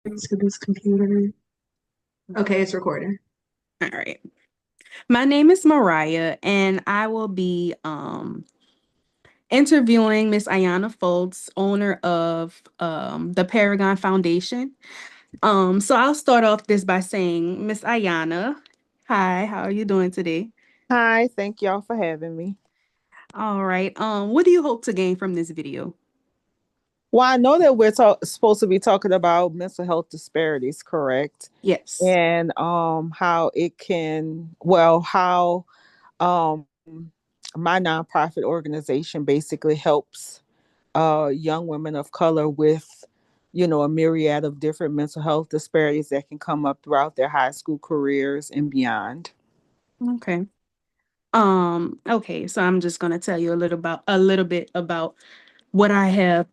To this computer. Okay, it's recording. All right. My name is Mariah, and I will be interviewing Miss Ayanna Fultz, owner of the Paragon Foundation. So I'll start off this by saying, Miss Ayanna, hi, how are you doing today? Hi, thank y'all for having me. All right. What do you hope to gain from this video? Well, I know that we're supposed to be talking about mental health disparities, correct? Yes. And how it can, well, how um my nonprofit organization basically helps young women of color with, a myriad of different mental health disparities that can come up throughout their high school careers and beyond. Okay. Okay, so I'm just gonna tell you a little bit about what I have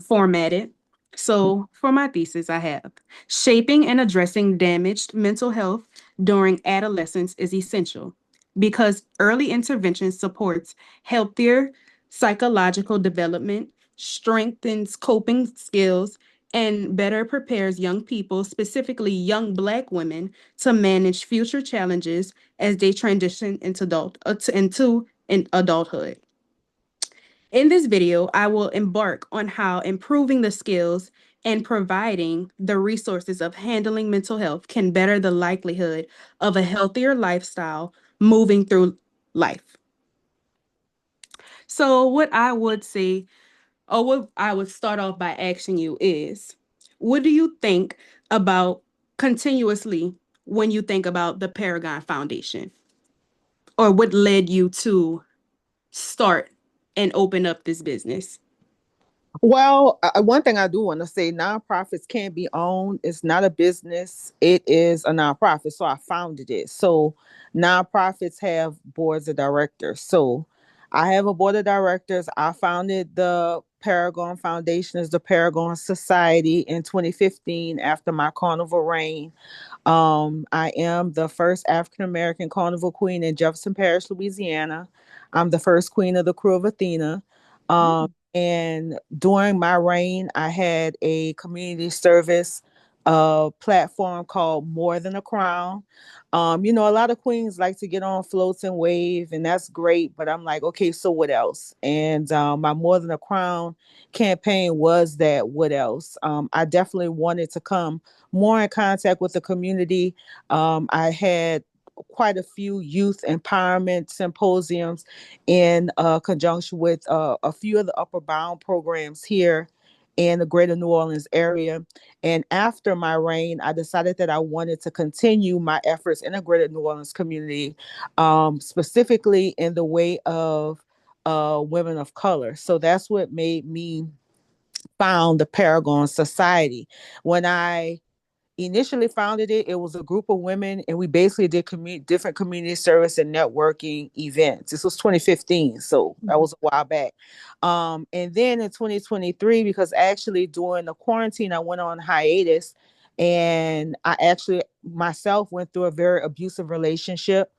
formatted. So, for my thesis, I have shaping and addressing damaged mental health during adolescence is essential because early intervention supports healthier psychological development, strengthens coping skills, and better prepares young people, specifically young Black women, to manage future challenges as they transition into adulthood. In this video, I will embark on how improving the skills and providing the resources of handling mental health can better the likelihood of a healthier lifestyle moving through life. So, what I would say, or what I would start off by asking you is, what do you think about continuously when you think about the Paragon Foundation? Or what led you to start and open up this business? Well, one thing I do want to say, nonprofits can't be owned. It's not a business. It is a nonprofit. So I founded it. So nonprofits have boards of directors. So I have a board of directors. I founded the Paragon Foundation as the Paragon Society in 2015 after my carnival reign. I am the first African American carnival queen in Jefferson Parish, Louisiana. I'm the first queen of the crew of Athena. And during my reign, I had a community service platform called More Than a Crown. A lot of queens like to get on floats and wave, and that's great. But I'm like, okay, so what else? And my More Than a Crown campaign was that what else? I definitely wanted to come more in contact with the community. I had quite a few youth empowerment symposiums in conjunction with a few of the upper bound programs here in the greater New Orleans area. And after my reign, I decided that I wanted to continue my efforts in the greater New Orleans community, specifically in the way of women of color. So that's what made me found the Paragon Society. When I initially founded it, it was a group of women, and we basically did different community service and networking events. This was 2015, so that was a while back. And then in 2023, because actually during the quarantine, I went on hiatus, and I actually myself went through a very abusive relationship.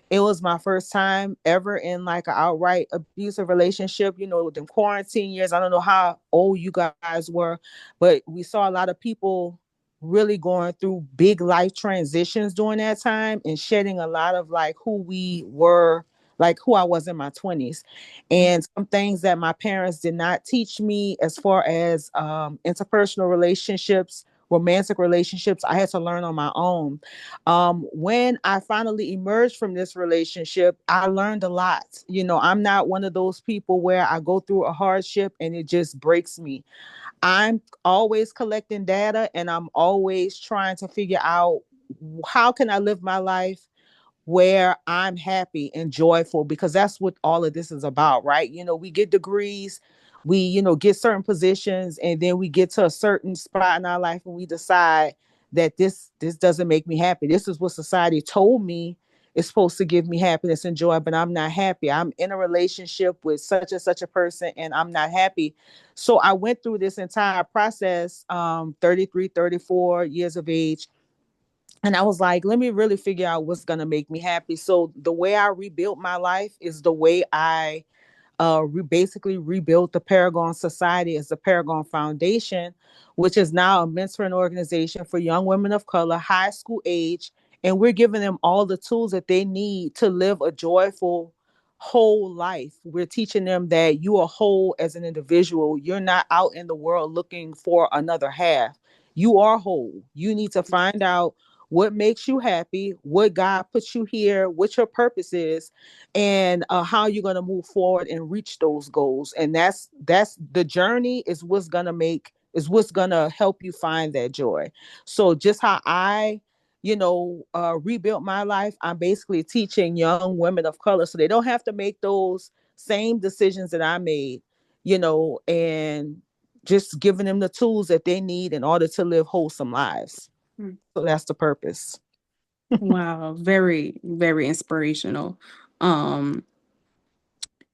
It was my first time ever in like an outright abusive relationship, within quarantine years. I don't know how old you guys were, but we saw a lot of people really going through big life transitions during that time and shedding a lot of like who we were, like who I was in my 20s, and some things that my parents did not teach me as far as interpersonal relationships, romantic relationships. I had to learn on my own. When I finally emerged from this relationship, I learned a lot. I'm not one of those people where I go through a hardship and it just breaks me. I'm always collecting data, and I'm always trying to figure out how can I live my life where I'm happy and joyful, because that's what all of this is about, right? We get degrees, we, get certain positions, and then we get to a certain spot in our life and we decide that this doesn't make me happy. This is what society told me is supposed to give me happiness and joy, but I'm not happy. I'm in a relationship with such and such a person and I'm not happy. So I went through this entire process, 33, 34 years of age, and I was like, let me really figure out what's going to make me happy. So the way I rebuilt my life is the way I basically rebuilt the Paragon Society as the Paragon Foundation, which is now a mentoring organization for young women of color, high school age, and we're giving them all the tools that they need to live a joyful, whole life. We're teaching them that you are whole as an individual. You're not out in the world looking for another half. You are whole. You need to find out what makes you happy, what God puts you here, what your purpose is, and how you're going to move forward and reach those goals. And that's the journey is what's going to help you find that joy. So just how I rebuilt my life, I'm basically teaching young women of color so they don't have to make those same decisions that I made, and just giving them the tools that they need in order to live wholesome lives. So that's the purpose. Wow, very, very inspirational. Um,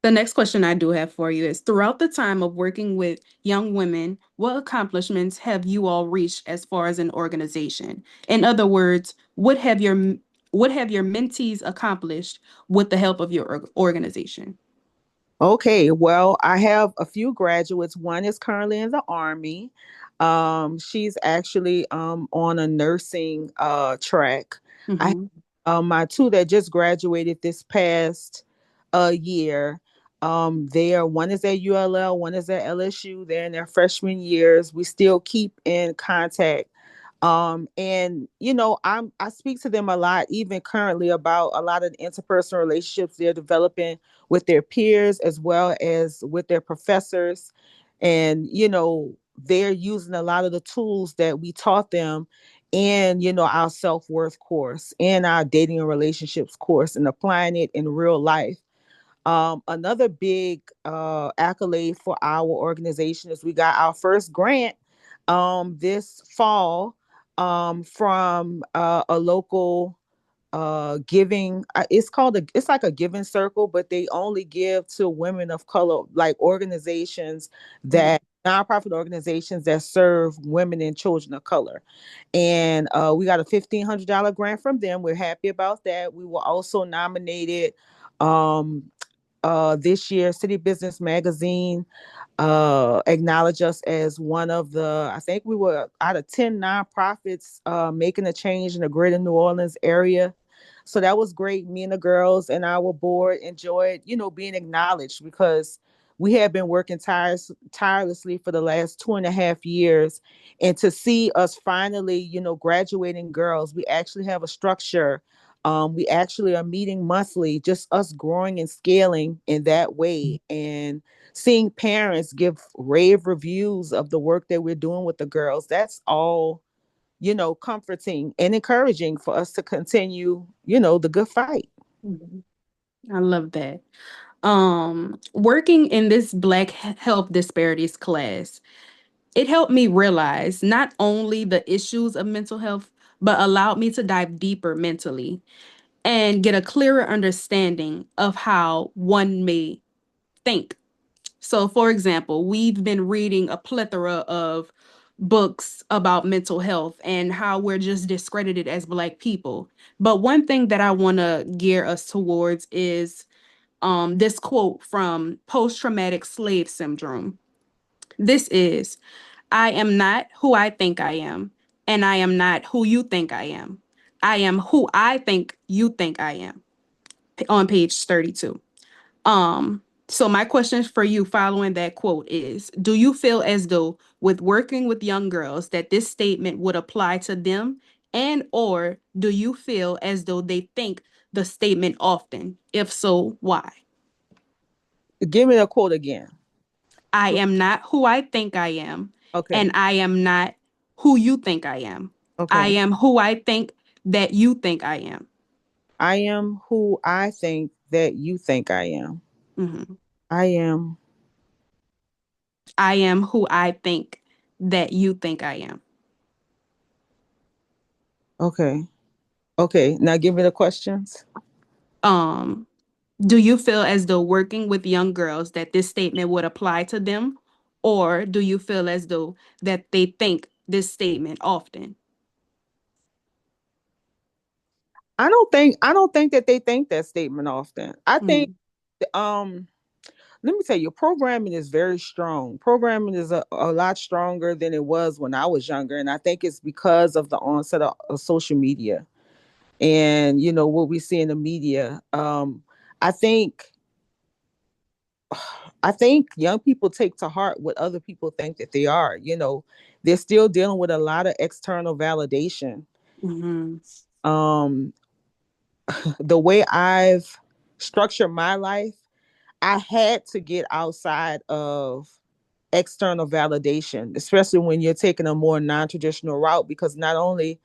the next question I do have for you is, throughout the time of working with young women, what accomplishments have you all reached as far as an organization? In other words, what have your mentees accomplished with the help of your organization? Okay, well, I have a few graduates. One is currently in the Army. She's actually on a nursing track. I Mm-hmm. my two that just graduated this past year. One is at ULL, one is at LSU. They're in their freshman years. We still keep in contact. And I speak to them a lot, even currently, about a lot of the interpersonal relationships they're developing with their peers as well as with their professors. And they're using a lot of the tools that we taught them in our self-worth course and our dating and relationships course, and applying it in real life. Another big accolade for our organization is we got our first grant this fall from a local giving. It's like a giving circle, but they only give to women of color, like organizations that nonprofit organizations that serve women and children of color. And we got a $1,500 grant from them. We're happy about that. We were also nominated um this year. City Business Magazine acknowledged us as one of I think we were out of 10 nonprofits making a change in the greater New Orleans area. So that was great. Me and the girls and our board enjoyed, being acknowledged, because we have been working tirelessly for the last 2.5 years. And to see us finally, graduating girls, we actually have a structure. We actually are meeting monthly, just us growing and scaling in that way. And seeing parents give rave reviews of the work that we're doing with the girls, that's all, comforting and encouraging for us to continue, the good fight. Mhm. I love that. Working in this Black Health Disparities class, it helped me realize not only the issues of mental health, but allowed me to dive deeper mentally and get a clearer understanding of how one may think. So, for example, we've been reading a plethora of books about mental health and how we're just discredited as Black people. But one thing that I want to gear us towards is this quote from Post Traumatic Slave Syndrome. This is, I am not who I think I am, and I am not who you think I am. I am who I think you think I am, on page 32. So my question for you following that quote is, do you feel as though with working with young girls that this statement would apply to them, and or do you feel as though they think the statement often? If so, why? Give me the quote again. I am not who I think I am, Okay. and I am not who you think I am. I Okay. am who I think that you think I am. I am who I think that you think I am. Mhm. I am. I am who I think that you think I am. Okay. Okay. Now give me the questions. Um, do you feel as though working with young girls that this statement would apply to them, or do you feel as though that they think this statement often? I don't think that they think that statement often. I think Mhm. um let me tell you, programming is very strong. Programming is a lot stronger than it was when I was younger. And I think it's because of the onset of social media and, what we see in the media. I think I think young people take to heart what other people think that they are. They're still dealing with a lot of external validation. Mm-hmm. Um, the way I've structured my life, I had to get outside of external validation, especially when you're taking a more non-traditional route, because not only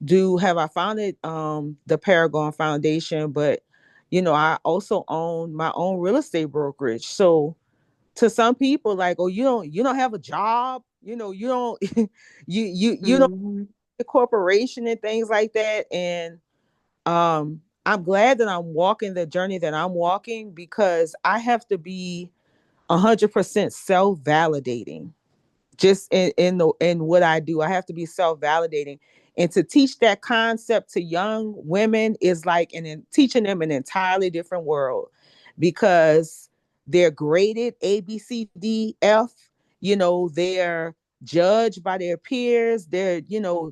do have I founded the Paragon Foundation, but I also own my own real estate brokerage. So to some people, like, oh, you don't have a job, you don't you don't Mm-hmm. a corporation and things like that. And I'm glad that I'm walking the journey that I'm walking, because I have to be 100% self-validating just in what I do. I have to be self-validating. And to teach that concept to young women is like teaching them an entirely different world, because they're graded A, B, C, D, F. They're judged by their peers. They're,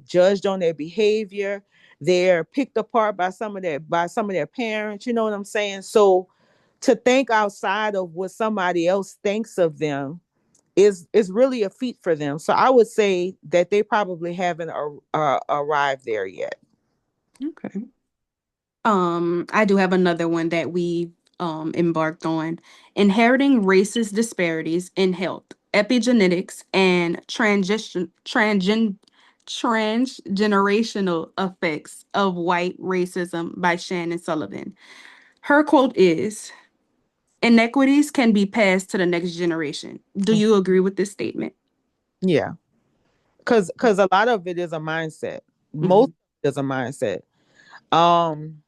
judged on their behavior. They're picked apart by some of their parents. You know what I'm saying? So to think outside of what somebody else thinks of them is really a feat for them. So I would say that they probably haven't arrived there yet. Okay. I do have another one that we embarked on. Inheriting racist disparities in health, epigenetics, and transgenerational effects of white racism by Shannon Sullivan. Her quote is, inequities can be passed to the next generation. Do you agree with this statement? Yeah, because a lot of it is a mindset. Most Mhm. of it is a mindset. Um,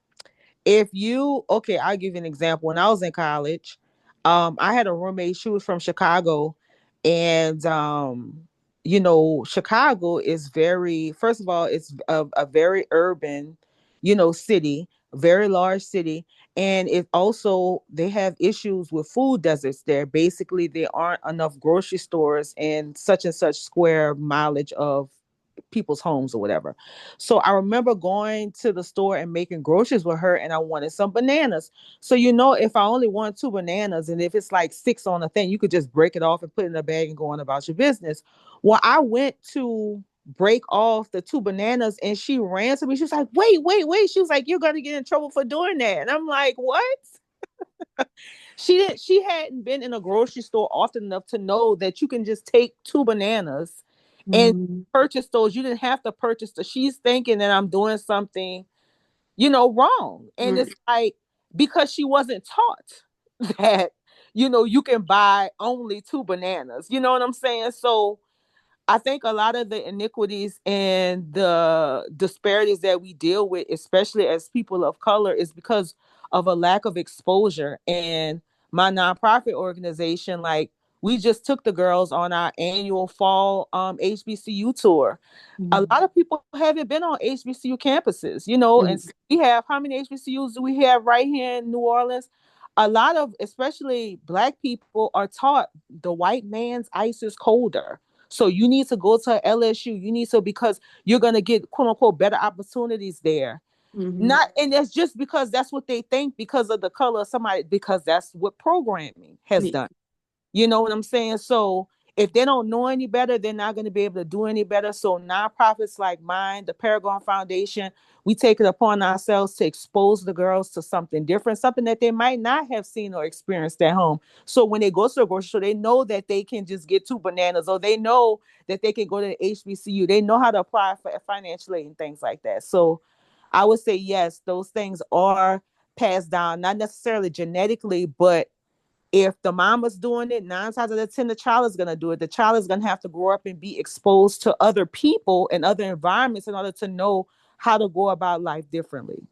if you okay, I'll give you an example. When I was in college, I had a roommate. She was from Chicago, and Chicago is very, first of all, it's a very urban, city, very large city. And it also, they have issues with food deserts there. Basically, there aren't enough grocery stores and such square mileage of people's homes or whatever. So I remember going to the store and making groceries with her, and I wanted some bananas. So, if I only want two bananas, and if it's like six on a thing, you could just break it off and put it in a bag and go on about your business. Well, I went to break off the two bananas, and she ran to me. She was like, wait, wait, wait. She was like, you're going to get in trouble for doing that. And I'm like, what? She hadn't been in a grocery store often enough to know that you can just take two bananas and Mhm. purchase those. You didn't have to purchase the. She's thinking that I'm doing something, wrong. And Mm. it's like, because she wasn't taught that, you can buy only two bananas. You know what I'm saying? So I think a lot of the iniquities and the disparities that we deal with, especially as people of color, is because of a lack of exposure. And my nonprofit organization, like, we just took the girls on our annual fall HBCU tour. A Mhm. lot of people haven't been on HBCU campuses, and Mhm. we have, how many HBCUs do we have right here in New Orleans? A lot of, especially Black people, are taught the white man's ice is colder. So you need to go to LSU. You need to, because you're going to get quote unquote better opportunities there. Mhm. Not, and that's just because that's what they think, because of the color of somebody, because that's what programming has Yeah. done. You know what I'm saying? So if they don't know any better, they're not going to be able to do any better. So nonprofits like mine, the Paragon Foundation, we take it upon ourselves to expose the girls to something different, something that they might not have seen or experienced at home. So when they go to the grocery store, they know that they can just get two bananas, or they know that they can go to the HBCU. They know how to apply for financial aid and things like that. So I would say, yes, those things are passed down, not necessarily genetically, but if the mama's doing it, 9 times out of 10, the child is going to do it. The child is going to have to grow up and be exposed to other people and other environments in order to know how to go about life differently.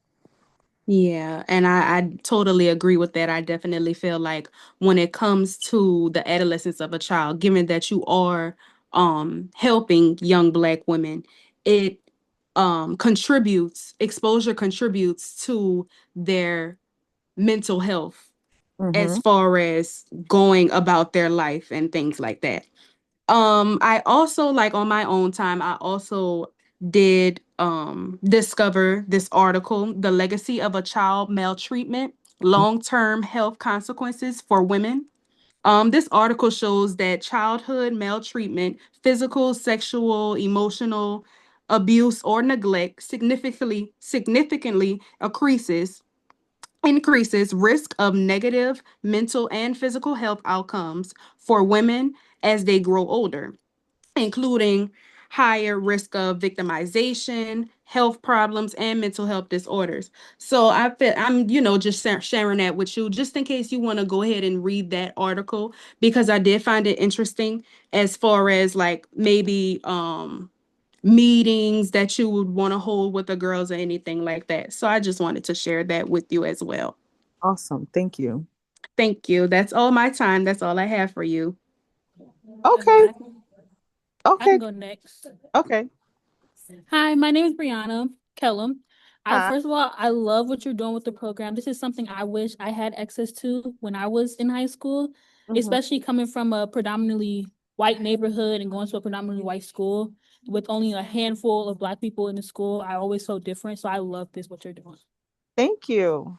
Yeah, and I totally agree with that. I definitely feel like when it comes to the adolescence of a child, given that you are helping young Black women, it exposure contributes to their mental health. as Mm-hmm. far as going about their life and things like that. I also, like, on my own time, I also did discover this article, The Legacy of a Child Maltreatment, Long-Term Health Consequences for Women. This article shows that childhood maltreatment, physical, sexual, emotional abuse, or neglect significantly increases risk of negative mental and physical health outcomes for women as they grow older, including higher risk of victimization, health problems, and mental health disorders. So I feel I'm, just sharing that with you, just in case you want to go ahead and read that article, because I did find it interesting as far as like maybe meetings that you would want to hold with the girls or anything like that. So I just wanted to share that with you as well. Awesome. Thank you. Thank you. That's all my time. That's all I have for you. Okay. I can Okay. go next. Okay. Hi, my name is Brianna Kellum. Hi. First of all, I love what you're doing with the program. This is something I wish I had access to when I was in high school, Mm-hmm. especially coming from a predominantly white neighborhood and going to a predominantly white school with only a handful of Black people in the school. I always felt different. So I love this, what you're doing. Thank you.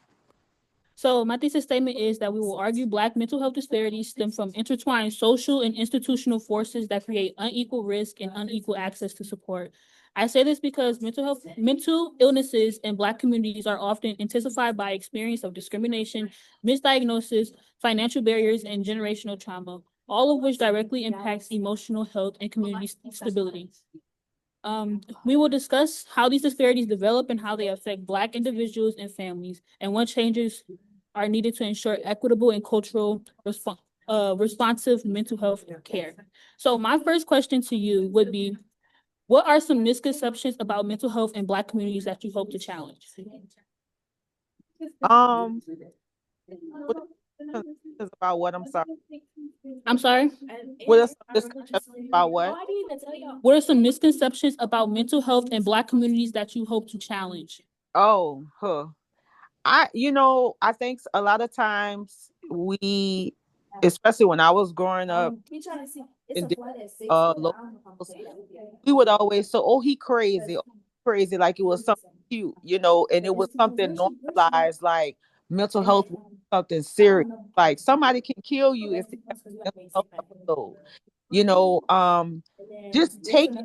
So my thesis statement is that we will argue Black mental health disparities stem from intertwined social and institutional forces that create unequal risk and unequal access to support. I say this because mental illnesses in Black communities are often intensified by experience of discrimination, misdiagnosis, financial barriers, and generational trauma, all of which directly impacts emotional health and community stability. We will discuss how these disparities develop and how they affect Black individuals and families, and what changes are needed to ensure equitable and responsive mental health care. So, my first question to you would be, what are some misconceptions about mental health in Black communities that you hope to challenge? Um, what are some misconceptions about what? I'm sorry. I'm sorry? What are some misconceptions about what? What are some misconceptions about mental health in Black communities that you hope to challenge? Oh, huh. I think a lot of times we, especially when I was growing up in locals, we would always say, "Oh, he crazy, oh, crazy," like it was something cute, and it was something normalized, like mental health was something serious. Like somebody can kill you if they have a mental health episode. You know, um, just taking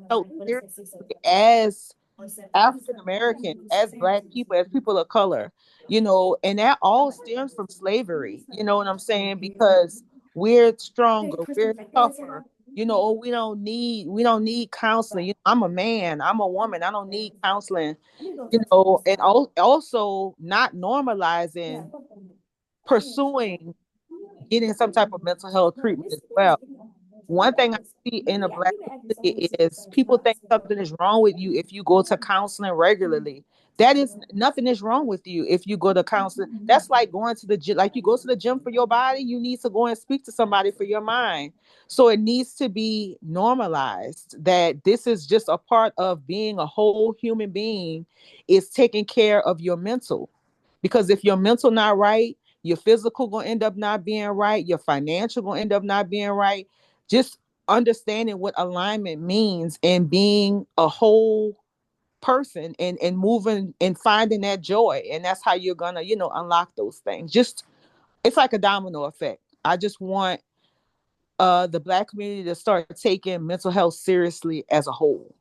so seriously as African American, as Black people, as people of color, and that all stems from slavery. You know what I'm saying? Because we're stronger, we're tougher. Oh, we don't need counseling. I'm a man, I'm a woman, I don't need counseling. And also not normalizing pursuing getting some type of mental health treatment as well. One thing I see in the Black community is people think something is wrong with you if you go to counseling regularly. That is nothing is wrong with you if you go to counseling. That's like going to the gym. Like you go to the gym for your body, you need to go and speak to somebody for your mind. So it needs to be normalized that this is just a part of being a whole human being, is taking care of your mental. Because if your mental not right, your physical gonna end up not being right, your financial gonna end up not being right. Just understanding what alignment means and being a whole person and moving and finding that joy, and that's how you're gonna unlock those things. Just it's like a domino effect. I just want the Black community to start taking mental health seriously as a whole.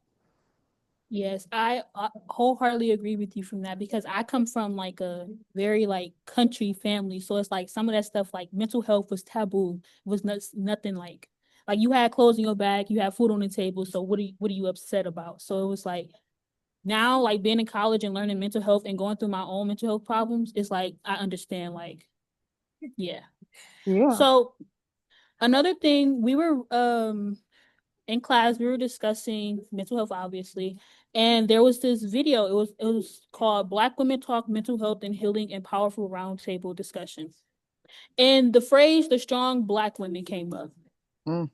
Yes, I wholeheartedly agree with you from that because I come from like a very like country family, so it's like some of that stuff like mental health was taboo. It was nothing like you had clothes in your bag, you had food on the table. So what are you upset about? So it was like now like being in college and learning mental health and going through my own mental health problems, it's like I understand like yeah. Yeah. So another thing we were in class we were discussing mental health obviously, and there was this video. It was called Black Women Talk Mental Health and Healing and Powerful Roundtable Discussions, and the phrase the strong Black women came up. Mm.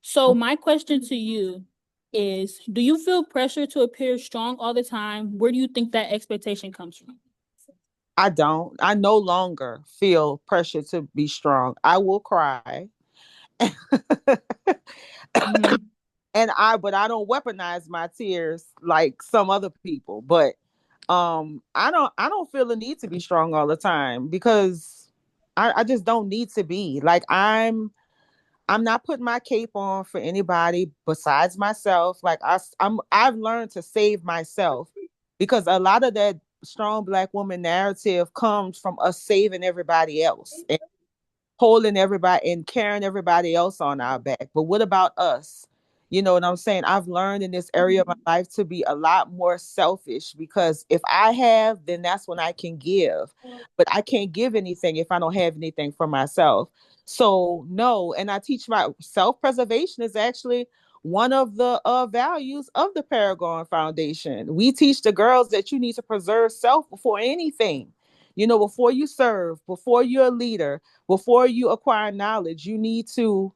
So my question to you is, do you feel pressure to appear strong all the time? Where do you think that expectation comes from? I don't. I no longer feel pressure to be strong. I will cry. Mhm. But I don't weaponize my tears like some other people. But I don't feel the need to be strong all the time because I just don't need to be. Like I'm not putting my cape on for anybody besides myself. Like I've learned to save myself because a lot of that strong black woman narrative comes from us saving everybody else and holding everybody and carrying everybody else on our back. But what about us? You know what I'm saying? I've learned in this area of my life to be a lot more selfish because if I have, then that's when I can give. But I can't give anything if I don't have anything for myself. So, no. And I teach my self preservation is actually one of the values of the Paragon Foundation. We teach the girls that you need to preserve self before anything. You know, before you serve, before you're a leader, before you acquire knowledge, you need to,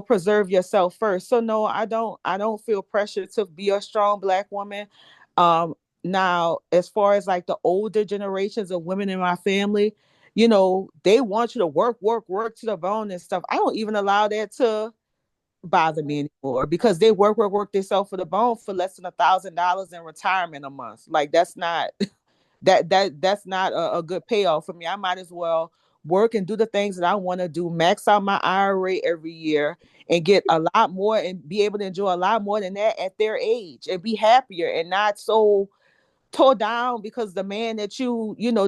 preserve yourself first. So no, I don't feel pressure to be a strong black woman. um Now, as far as like the older generations of women in my family, they want you to work to the bone and stuff. I don't even allow that to bother me anymore because they work themselves for the bone for less than $1,000 in retirement a month. Like that's not that's not a good payoff for me. I might as well work and do the things that I want to do, max out my IRA every year and get a lot more and be able to enjoy a lot more than that at their age and be happier and not so tore down because the man that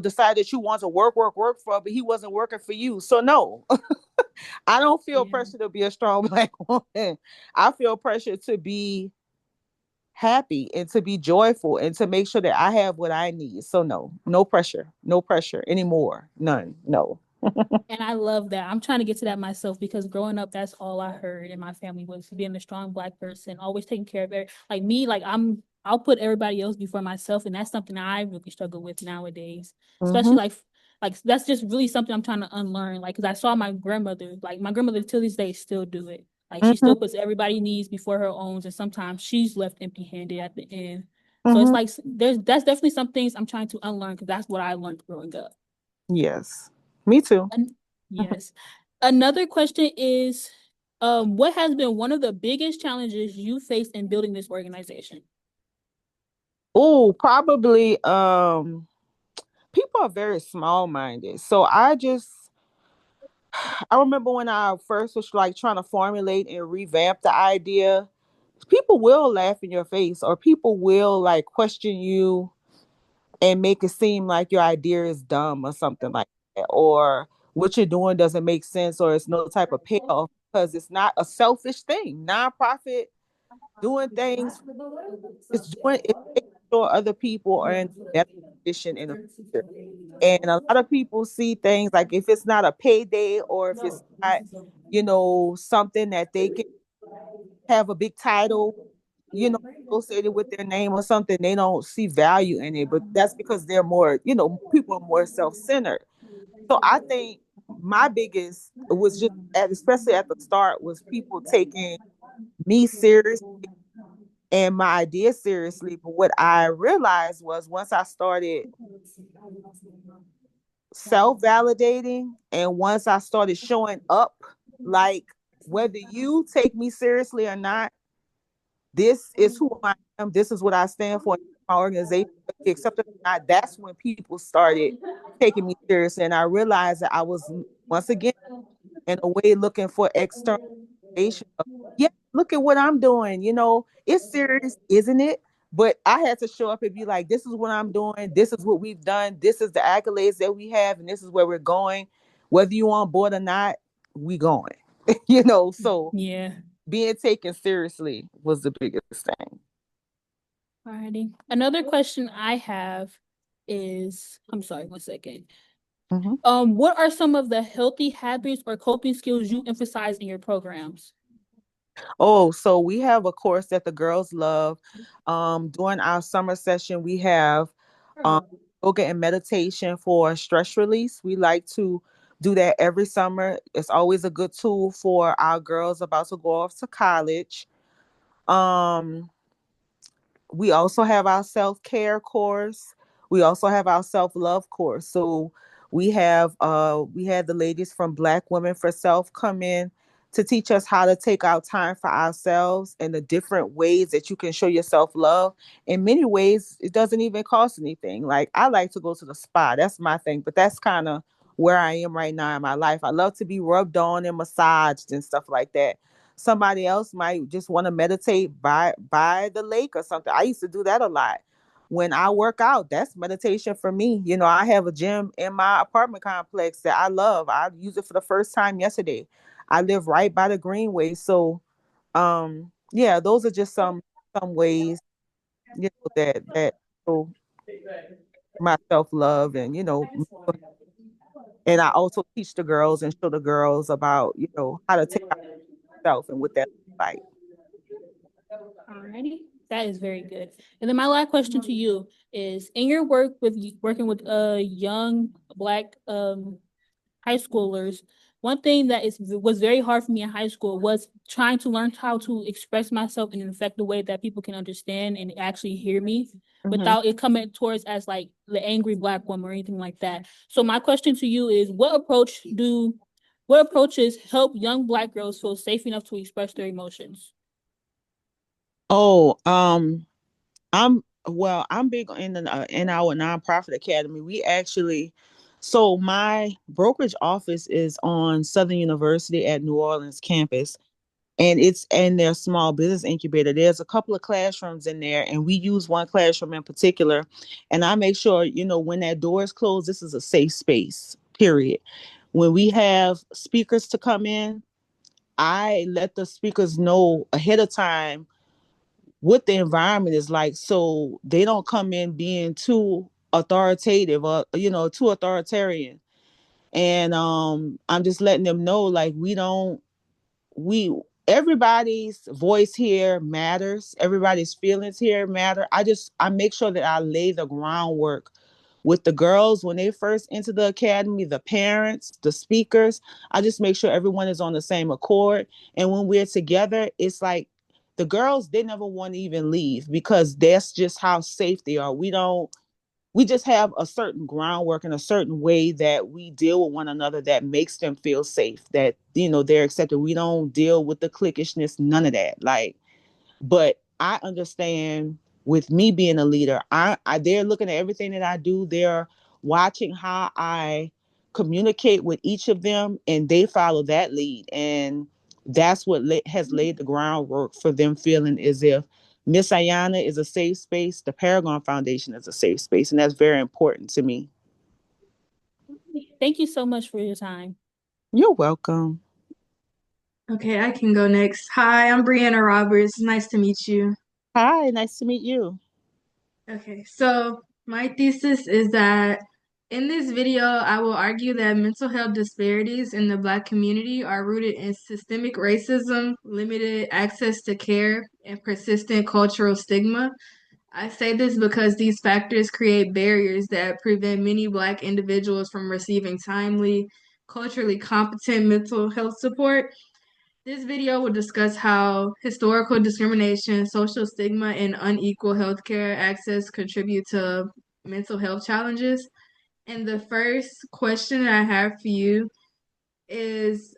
decided you want to work for, but he wasn't working for you. So no, I don't feel Yeah. pressure to be a strong black woman. I feel pressure to be happy and to be joyful and to make sure that I have what I need. So no, no pressure anymore. None. No. And I love that. I'm trying to get to that myself because growing up, that's all I heard in my family was being a strong black person, always taking care of like me, like I'll put everybody else before myself. And that's something I really struggle with nowadays. Especially Mm-hmm. like that's just really something I'm trying to unlearn. Like, cause I saw my grandmother till this day still do it. Like she Mm-hmm. still puts everybody needs before her own, and sometimes she's left empty handed at the end. So it's Mm-hmm. like that's definitely some things I'm trying to unlearn because that's what I learned growing up. Yes. Me too. An- yes. Another question is, what has been one of the biggest challenges you faced in building this organization? Oh, probably people are very small minded. So I remember when I first was like trying to formulate and revamp the idea, people will laugh in your face or people will like question you and make it seem like your idea is dumb or something like that, or what you're doing doesn't make sense, or it's no type of payoff because it's not a selfish thing. Nonprofit doing things it's making sure other people are in a better position in the future. And a lot of people see things like if it's not a payday or if it's not, something that they can have a big title, associated with their name or something, they don't see value in it. But that's because they're more, people are more self-centered. So I think my biggest was just especially at the start was people taking me serious and my idea seriously. But what I realized was once I started self-validating and once I started showing up, like whether you take me seriously or not, this is who I am. This is what I stand for. My organization, accept it or not. That's when people started taking me seriously, and I realized that I was once again in a way looking for external validation. Yeah, look at what I'm doing. It's serious, isn't it? But I had to show up and be like, this is what I'm doing. This is what we've done. This is the accolades that we have, and this is where we're going. Whether you on board or not, we going. So Yeah. being taken seriously was the biggest thing. Alrighty. Another question I have is, I'm sorry, one second. Mhm. What are some of the healthy habits or coping skills you emphasize in your programs? Oh, so we have a course that the girls love. During our summer session, we have um, yoga and meditation for stress release. We like to do that every summer. It's always a good tool for our girls about to go off to college. Um, we also have our self-care course. We also have our self-love course. So we had the ladies from Black Women for Self come in to teach us how to take out time for ourselves and the different ways that you can show yourself love. In many ways, it doesn't even cost anything. Like I like to go to the spa. That's my thing, but that's kind of where I am right now in my life. I love to be rubbed on and massaged and stuff like that. Somebody else might just want to meditate by the lake or something. I used to do that a lot. When I work out, that's meditation for me. You know, I have a gym in my apartment complex that I love. I used it for the first time yesterday. I live right by the Greenway. So yeah, those are just some ways, you know, that show my self-love and and I also teach the girls and show the girls about, how to take care of yourself and what that looks like. Alrighty, that is very good. And then my last question to you is: in your work with working with young Black high schoolers, one thing that was very hard for me in high school was trying to learn how to express myself in an effective way that people can understand and actually hear me without it coming towards as like the angry Black woman or anything like that. So my question to you is: what approaches help young Black girls feel safe enough to express their emotions? Oh, I'm big in our nonprofit academy. We actually, so my brokerage office is on Southern University at New Orleans campus, and it's in their small business incubator. There's a couple of classrooms in there, and we use one classroom in particular. And I make sure, when that door is closed, this is a safe space, period. When we have speakers to come in, I let the speakers know ahead of time what the environment is like, so they don't come in being too authoritative or too authoritarian. And I'm just letting them know, like, we everybody's voice here matters, everybody's feelings here matter. I make sure that I lay the groundwork with the girls when they first enter the academy, the parents, the speakers. I just make sure everyone is on the same accord. And when we're together, it's like the girls, they never want to even leave because that's just how safe they are. We just have a certain groundwork and a certain way that we deal with one another that makes them feel safe, that, they're accepted. We don't deal with the cliquishness, none of that. Like, but I understand with me being a leader, they're looking at everything that I do. They're watching how I communicate with each of them, and they follow that lead. And that's what has laid the groundwork for them feeling as if Miss Ayanna is a safe space. The Paragon Foundation is a safe space, and that's very important to me. Thank you so much for your time. You're welcome. Okay, I can go next. Hi, I'm Brianna Roberts. Nice to meet you. Hi, nice to meet you. Okay, so my thesis is that in this video, I will argue that mental health disparities in the Black community are rooted in systemic racism, limited access to care, and persistent cultural stigma. I say this because these factors create barriers that prevent many Black individuals from receiving timely, culturally competent mental health support. This video will discuss how historical discrimination, social stigma, and unequal healthcare access contribute to mental health challenges. And the first question that I have for you is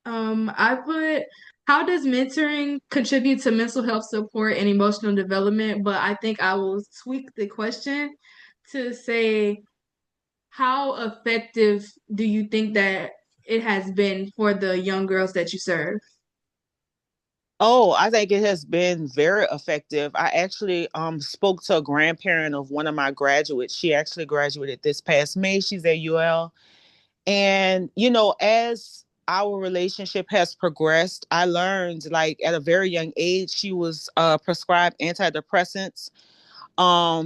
I put, how does mentoring contribute to mental health support and emotional development? But I think I will tweak the question to say, how effective do you think that it has been for the young girls that you serve? Oh, I think it has been very effective. I actually spoke to a grandparent of one of my graduates. She actually graduated this past May. She's at UL. And, as our relationship has progressed, I learned, like, at a very young age, she was prescribed antidepressants.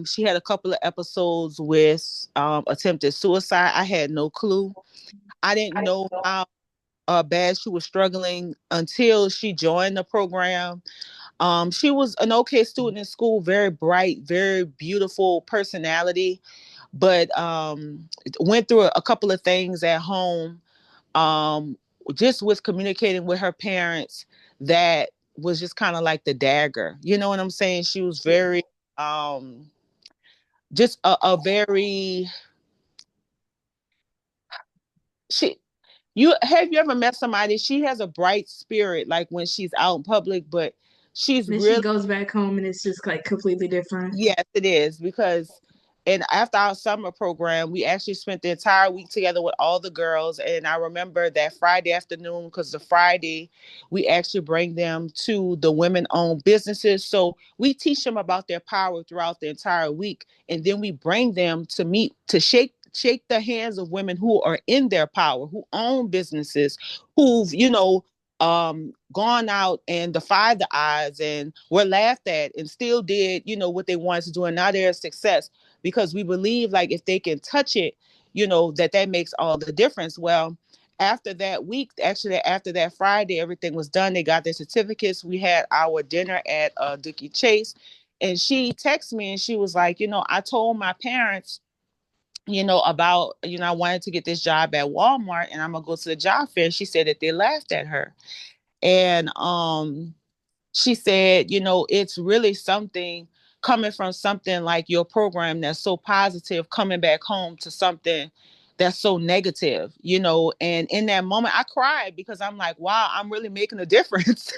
She had a couple of episodes with attempted suicide. I had no clue. I didn't know how bad she was struggling until she joined the program. She was an okay student in school, very bright, very beautiful personality, but went through a couple of things at home, um, just with communicating with her parents, that was just kind of like the dagger. You know what I'm saying? She was very, um, just a very she you ever met somebody, she has a bright spirit like when she's out in public, but she's Then she really. goes back home and it's just like completely different. Yes, it is because, and after our summer program, we actually spent the entire week together with all the girls. And I remember that Friday afternoon, because the Friday we actually bring them to the women-owned businesses. So we teach them about their power throughout the entire week, and then we bring them to meet to shake the hands of women who are in their power, who own businesses, who've gone out and defied the odds and were laughed at and still did what they wanted to do, and now they're a success because we believe like if they can touch it, that makes all the difference. Well, after that week, actually after that Friday, everything was done. They got their certificates. We had our dinner at Dookie Chase, and she texted me and she was like, I told my parents about, I wanted to get this job at Walmart and I'm gonna go to the job fair. She said that they laughed at her. And she said, it's really something coming from something like your program that's so positive, coming back home to something that's so negative, and in that moment I cried because I'm like, wow, I'm really making a difference,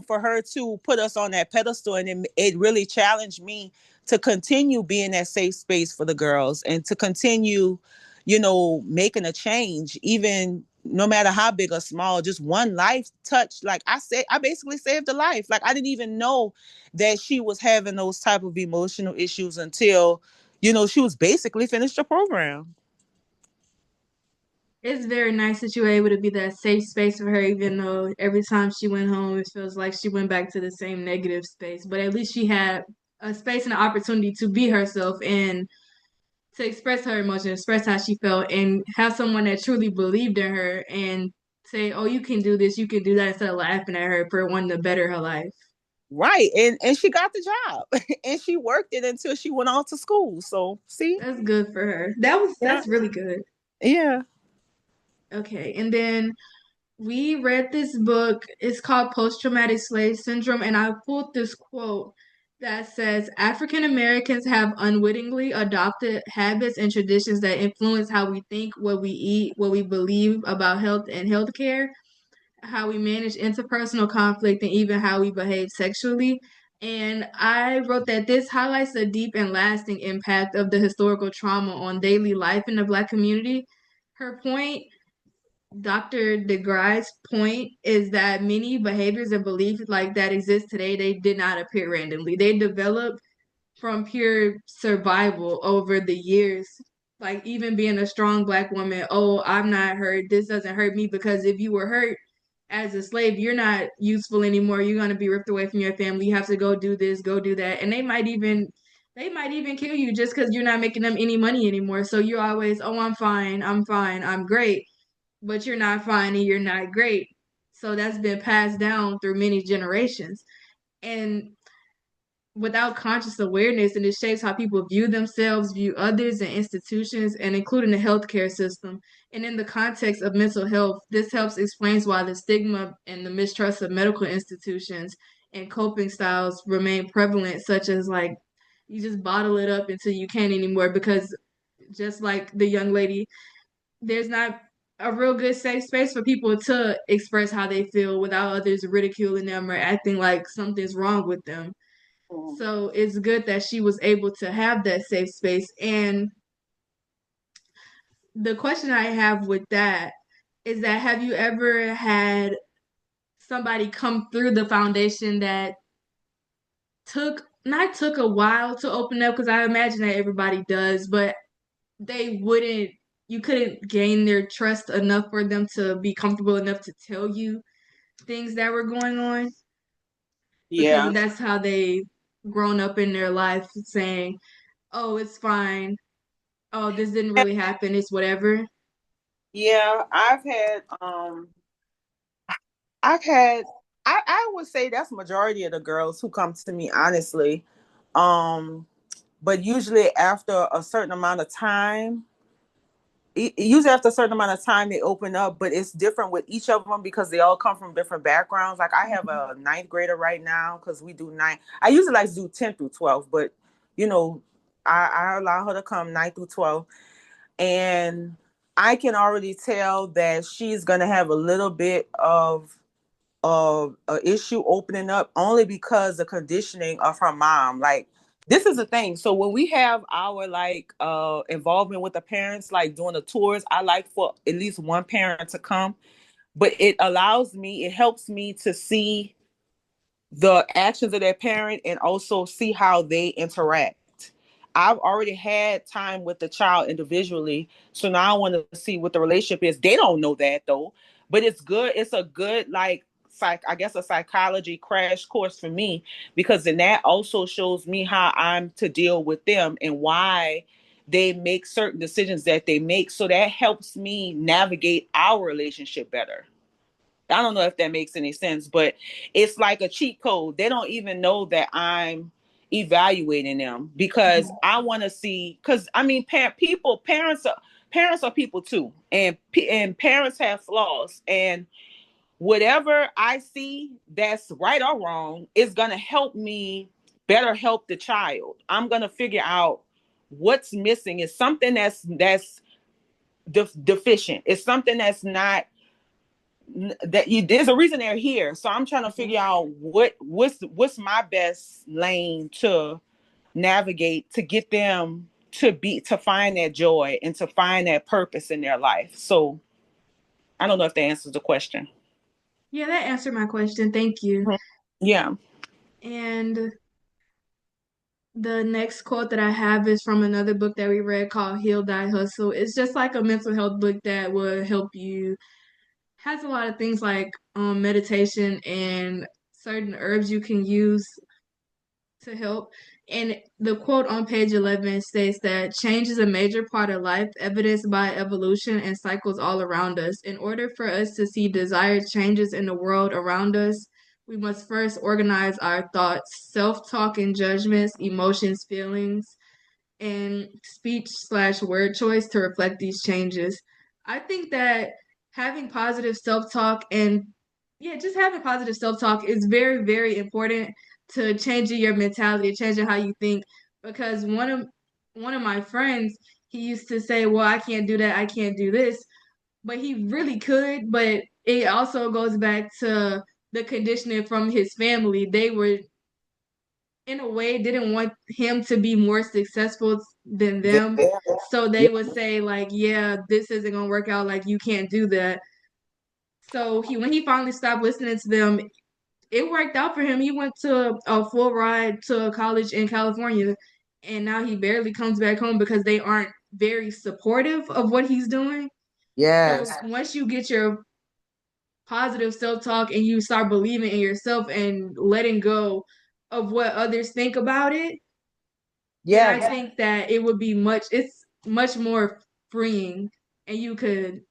for her to put us on that pedestal. And it really challenged me to continue being that safe space for the girls and to continue, making a change, even no matter how big or small, just one life touched. Like I said, I basically saved a life. Like I didn't even know that she was having those type of emotional issues until, she was basically finished the program. It's very nice that you were able to be that safe space for her, even though every time she went home, it feels like she went back to the same negative space. But at least she had a space and an opportunity to be herself and to express her emotions, express how she felt, and have someone that truly believed in her and say, "Oh, you can do this, you can do that," instead of laughing at her for wanting to better her life. Right. And she got the job and she worked it until she went off to school. So see? That's good for her. Yeah. That's really good. Yeah. Okay, and then we read this book. It's called Post Traumatic Slave Syndrome, and I pulled this quote that says African Americans have unwittingly adopted habits and traditions that influence how we think, what we eat, what we believe about health and healthcare, how we manage interpersonal conflict, and even how we behave sexually. And I wrote that this highlights the deep and lasting impact of the historical trauma on daily life in the Black community. Her point, Dr. DeGrye's point, is that many behaviors and beliefs like that exist today, they did not appear randomly. They developed from pure survival over the years. Like even being a strong Black woman, oh, I'm not hurt. This doesn't hurt me, because if you were hurt as a slave, you're not useful anymore. You're gonna be ripped away from your family. You have to go do this, go do that, and they might even kill you just because you're not making them any money anymore. So you're always, oh, I'm fine, I'm fine, I'm great, but you're not fine and you're not great. So that's been passed down through many generations. And without conscious awareness, and it shapes how people view themselves, view others and institutions, and including the healthcare system. And in the context of mental health, this helps explains why the stigma and the mistrust of medical institutions and coping styles remain prevalent, such as like you just bottle it up until you can't anymore, because just like the young lady, there's not a real good safe space for people to express how they feel without others ridiculing them or acting like something's wrong with them. So it's good that she was able to have that safe space. And the question I have with that is that, have you ever had somebody come through the foundation that took a while to open up? Because I imagine that everybody does, but they wouldn't, you couldn't gain their trust enough for them to be comfortable enough to tell you things that were going on, because Yeah. that's how they grown up in their life saying, oh, it's fine, oh, this didn't really happen, it's whatever. Yeah. I've had I would say that's majority of the girls who come to me, honestly. Um, but usually after a certain amount of time, usually after a certain amount of time they open up, but it's different with each of them because they all come from different backgrounds. Like I have a ninth grader right now because we do nine. I usually like to do 10 through 12, but you know, I allow her to come 9 through 12. And I can already tell that she's going to have a little bit of a issue opening up only because the conditioning of her mom. Like, this is the thing. So when we have our like involvement with the parents, like doing the tours, I like for at least one parent to come, but it helps me to see the actions of their parent and also see how they interact. I've already had time with the child individually, so now I want to see what the relationship is. They don't know that though, but it's good. It's a good like I guess a psychology crash course for me, because then that also shows me how I'm to deal with them and why they make certain decisions that they make. So that helps me navigate our relationship better. I don't know if that makes any sense, but it's like a cheat code. They don't even know that I'm evaluating them because I want to see. Because I mean, parents are people too, and parents have flaws. And whatever I see that's right or wrong is gonna help me better help the child. I'm gonna figure out what's missing. Is something that's deficient. It's something that's not there's a reason they're here. So I'm trying to figure out what's my best lane to navigate to get them to find that joy and to find that purpose in their life. So I don't know if that answers the question. Yeah, that answered my question. Thank you. Yeah. And the next quote that I have is from another book that we read called Heal, Die, Hustle. It's just like a mental health book that will help you. Has a lot of things like meditation and certain herbs you can use to help. And the quote on page 11 states that change is a major part of life, evidenced by evolution and cycles all around us. In order for us to see desired changes in the world around us, we must first organize our thoughts, self talk and judgments, emotions, feelings, and speech/word choice to reflect these changes. I think that having positive self talk and just having positive self talk is very, very important to changing your mentality, changing how you think. Because one of my friends, he used to say, "Well, I can't do that, I can't do this," but he really could. But it also goes back to the conditioning from his family. They were in a way didn't want him to be more successful than them. So they would say like, yeah, this isn't gonna work out, like you can't do that. So when he finally stopped listening to them, it worked out for him. He went to a full ride to a college in California, and now he barely comes back home because they aren't very supportive of what he's doing. So Yes. once you get your positive self-talk and you start believing in yourself and letting go of what others think about it, then I Yes. think that it's much more freeing and you could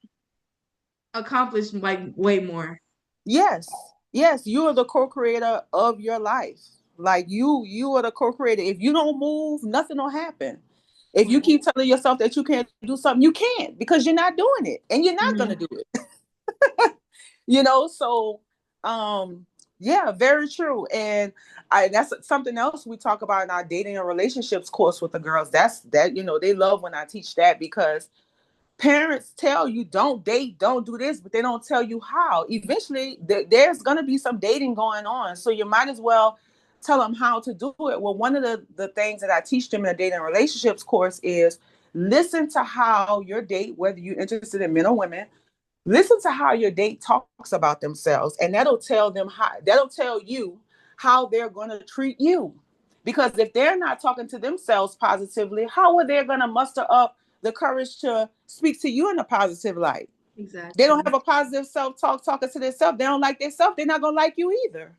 accomplish like way more. Yes. Yes. You are the co-creator of your life. Like you are the co-creator. If you don't move, nothing will happen. If you keep telling yourself that you can't do something, you can't, because you're not doing it and you're not going to do it. So yeah, very true. And that's something else we talk about in our dating and relationships course with the girls. That's that, they love when I teach that, because parents tell you don't date, don't do this, but they don't tell you how. Eventually there's going to be some dating going on, so you might as well tell them how to do it. Well, one of the things that I teach them in the dating and relationships course is listen to how your date, whether you're interested in men or women, listen to how your date talks about themselves, and that'll tell you how they're going to treat you. Because if they're not talking to themselves positively, how are they going to muster up the courage to speak to you in a positive light? Exactly. They don't have a positive self-talk talking to themselves. They don't like themselves. They're not going to like you either.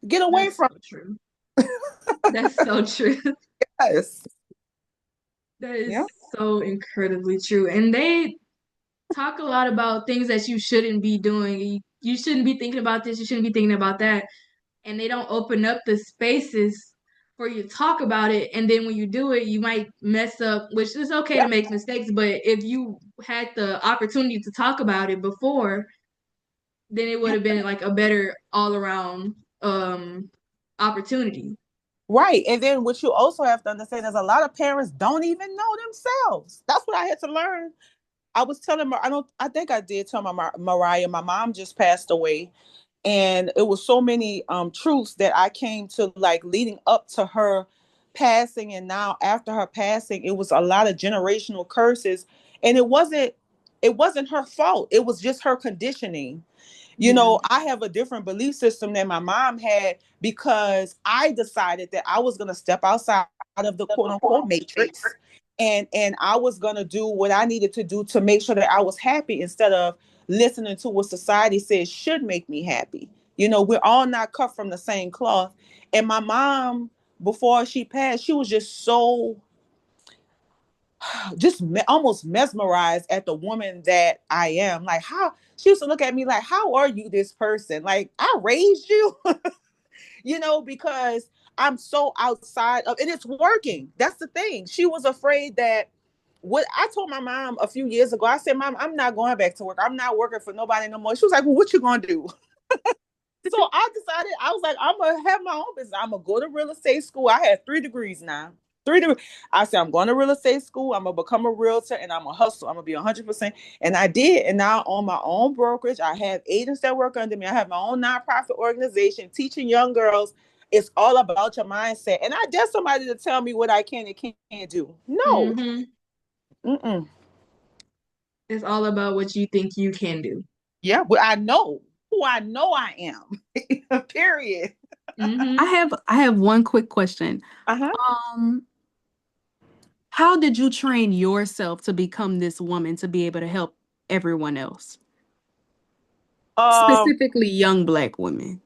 Get away That's from so true. That's so true. us. That is Yeah. so incredibly true. And they talk a lot about things that you shouldn't be doing. You shouldn't be thinking about this, you shouldn't be thinking about that. And they don't open up the spaces for you to talk about it. And then when you do it, you might mess up, which is okay to make mistakes. But if you had the opportunity to talk about it before, then it would have been like a better all around opportunity. Right. And then what you also have to understand is a lot of parents don't even know themselves. That's what I had to learn. I was telling her, I think I did tell my Mariah, my mom just passed away. And it was so many truths that I came to like leading up to her passing. And now after her passing, it was a lot of generational curses. And it wasn't her fault. It was just her conditioning. Yeah. I have a different belief system than my mom had because I decided that I was going to step outside of the quote unquote matrix, and I was going to do what I needed to do to make sure that I was happy instead of listening to what society says should make me happy. We're all not cut from the same cloth. And my mom, before she passed, she was just so almost mesmerized at the woman that I am. Like, how she used to look at me like, how are you this person? Like, I raised you, because I'm so outside of, and it's working. That's the thing. She was afraid that what I told my mom a few years ago, I said, Mom, I'm not going back to work. I'm not working for nobody no more. She was like, well, what you going to do? So I decided, I was like, I'm gonna have my own business. I'm gonna go to real estate school. I had 3 degrees now. 3 degrees. I said, I'm going to real estate school. I'm gonna become a realtor and I'm gonna hustle. I'm gonna be 100%. And I did. And now on my own brokerage, I have agents that work under me. I have my own nonprofit organization teaching young girls. It's all about your mindset. And I dare somebody to tell me what I can and can't do. No. Mm-hmm. Mm-mm. It's all about what you think you can do. Yeah, but I know who I know I am. Period. Mm-hmm. I have one quick question. Uh-huh. Um, how did you train yourself to become this woman to be able to help everyone else, Um, specifically young Black women?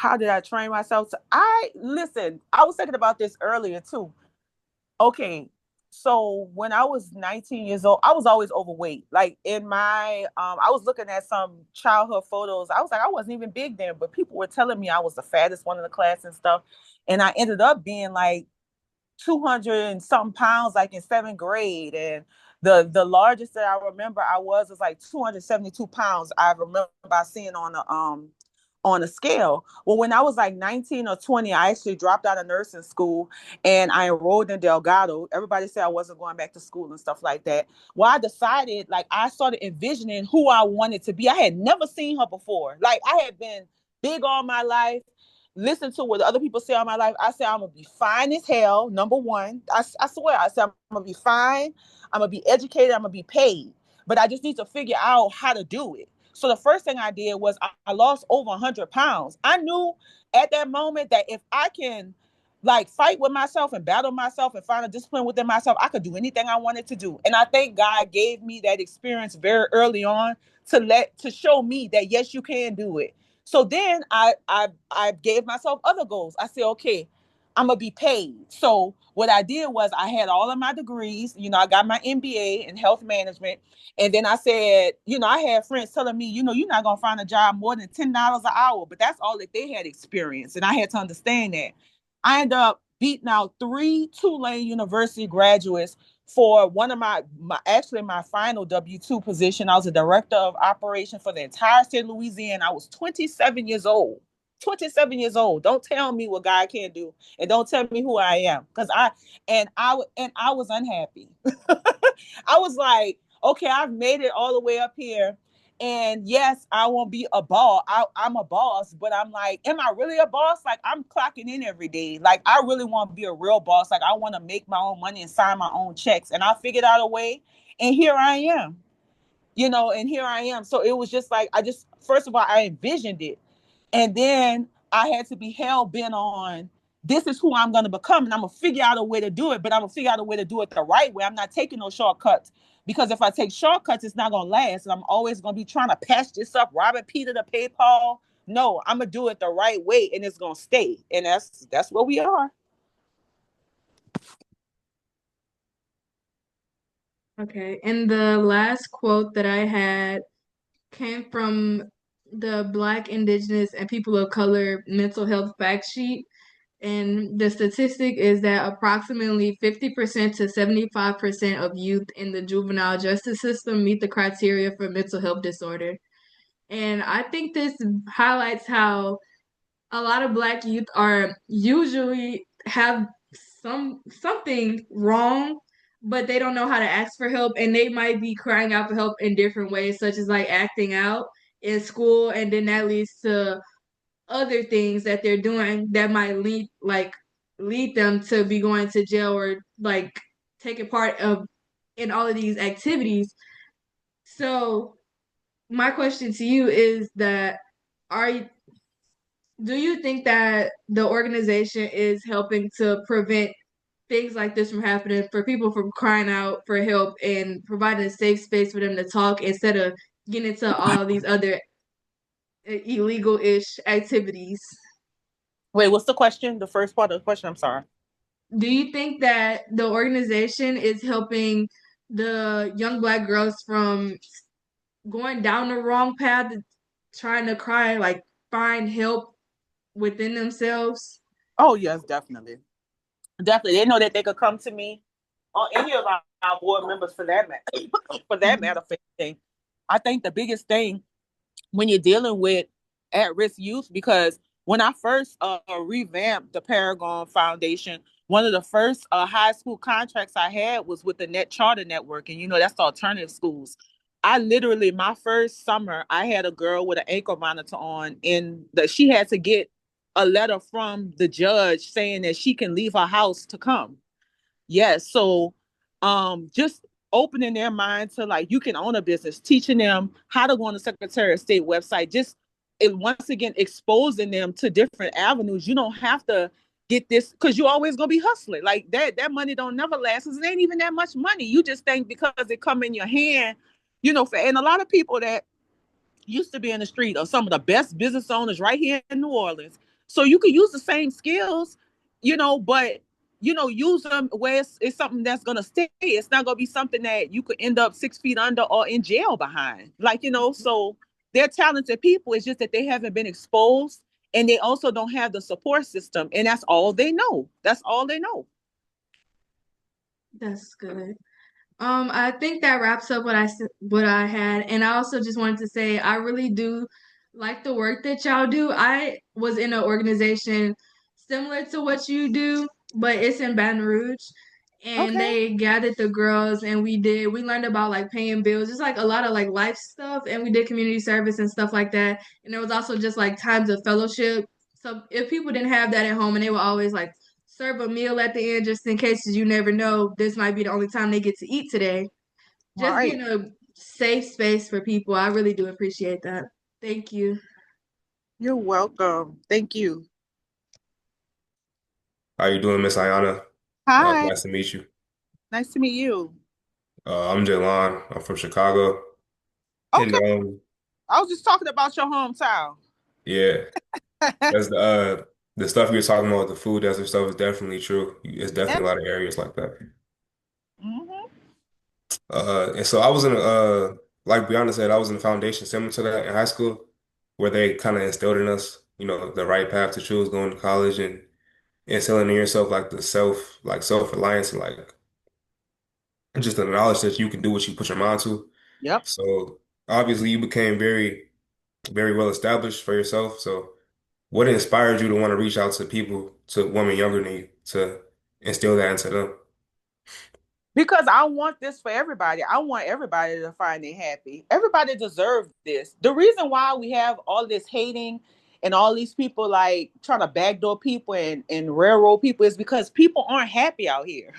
how did I train myself to I listen, I was thinking about this earlier too. Okay. So when I was 19 years old, I was always overweight. Like in my I was looking at some childhood photos. I was like, I wasn't even big then, but people were telling me I was the fattest one in the class and stuff. And I ended up being like 200 and something pounds like in seventh grade. And the largest that I remember I was like 272 pounds. I remember I seeing on a scale. Well, when I was like 19 or 20, I actually dropped out of nursing school and I enrolled in Delgado. Everybody said I wasn't going back to school and stuff like that. Well, I decided, like, I started envisioning who I wanted to be. I had never seen her before. Like, I had been big all my life, listen to what other people say all my life. I said, I'm going to be fine as hell, number one. I swear, I said, I'm going to be fine. I'm going to be educated. I'm going to be paid. But I just need to figure out how to do it. So the first thing I did was I lost over 100 pounds. I knew at that moment that if I can like fight with myself and battle myself and find a discipline within myself, I could do anything I wanted to do. And I think God gave me that experience very early on to show me that yes, you can do it. So then I gave myself other goals. I said, okay, I'm gonna be paid. So what I did was I had all of my degrees. I got my MBA in health management. And then I said, I had friends telling me, you're not gonna find a job more than $10 an hour, but that's all that they had experienced. And I had to understand that. I ended up beating out 3 Tulane University graduates for one of my final W-2 position. I was a director of operation for the entire state of Louisiana. I was 27 years old. 27 years old. Don't tell me what God can't do, and don't tell me who I am, because I was unhappy. I was like, okay, I've made it all the way up here. And yes, I won't be a boss. I'm a boss, but I'm like, am I really a boss? Like, I'm clocking in every day. Like, I really want to be a real boss. Like, I want to make my own money and sign my own checks. And I figured out a way. And here I am, and here I am. So it was just like, first of all, I envisioned it. And then I had to be hell bent on, this is who I'm going to become. And I'm going to figure out a way to do it, but I'm going to figure out a way to do it the right way. I'm not taking no shortcuts, because if I take shortcuts, it's not going to last. And I'm always going to be trying to patch this up, robbing Peter to pay Paul. No, I'm going to do it the right way, and it's going to stay. And that's where we are. Okay. And the last quote that I had came from the Black, Indigenous, and People of Color Mental Health Fact Sheet. And the statistic is that approximately 50% to 75% of youth in the juvenile justice system meet the criteria for mental health disorder. And I think this highlights how a lot of Black youth are usually have something wrong, but they don't know how to ask for help, and they might be crying out for help in different ways, such as like acting out in school, and then that leads to other things that they're doing that might lead them to be going to jail or like taking part of in all of these activities. So my question to you is that are do you think that the organization is helping to prevent things like this from happening, for people from crying out for help and providing a safe space for them to talk instead of getting into all these other illegal-ish activities? Wait, what's the question? The first part of the question, I'm sorry. Do you think that the organization is helping the young Black girls from going down the wrong path, trying to cry, like find help within themselves? Oh, yes, definitely. Definitely. They know that they could come to me or any of our board members for that matter, for that Mhm. matter, for anything. I think the biggest thing when you're dealing with at-risk youth, because when I first revamped the Paragon Foundation, one of the first high school contracts I had was with the Net Charter Network, and that's the alternative schools. I literally, my first summer, I had a girl with an ankle monitor on, and she had to get a letter from the judge saying that she can leave her house to come. Yes. So just opening their mind to like you can own a business, teaching them how to go on the Secretary of State website, just once again exposing them to different avenues. You don't have to get this because you're always gonna be hustling. Like that money don't never last because it ain't even that much money. You just think because it come in your hand, and a lot of people that used to be in the street are some of the best business owners right here in New Orleans. So you can use the same skills, but use them where it's something that's gonna stay. It's not gonna be something that you could end up 6 feet under or in jail behind. So they're talented people. It's just that they haven't been exposed and they also don't have the support system. And that's all they know. That's all they know. That's good. I think that wraps up what I had, and I also just wanted to say I really do like the work that y'all do. I was in an organization similar to what you do, but it's in Baton Rouge, and Okay. they gathered the girls, and we learned about like paying bills, just like a lot of like life stuff, and we did community service and stuff like that. And there was also just like times of fellowship. So if people didn't have that at home, and they were always like serve a meal at the end just in case you never know this might be the only time they get to eat today. All Just right. being a safe space for people. I really do appreciate that. Thank you. You're welcome. Thank you. How you doing, Miss Ayanna? Hi. Nice to meet you. Nice to meet you. I'm Jaylon. I'm from Chicago. And Okay. I was just talking about your hometown. yeah, that's the stuff you were talking about, the food desert stuff is definitely true. It's definitely a lot of areas like that. Mm-hmm. And so I was in like Brianna said, I was in a foundation similar to that in high school, where they kind of instilled in us, the right path to choose going to college and instilling in yourself like self-reliance and like just the knowledge that you can do what you put your mind to. Yep. So obviously you became very, very well established for yourself. So what inspired you to want to reach out to people, to women younger than you, to instill that into them? Because I want this for everybody. I want everybody to find it happy. Everybody deserves this. The reason why we have all this hating and all these people like trying to backdoor people and railroad people is because people aren't happy out here.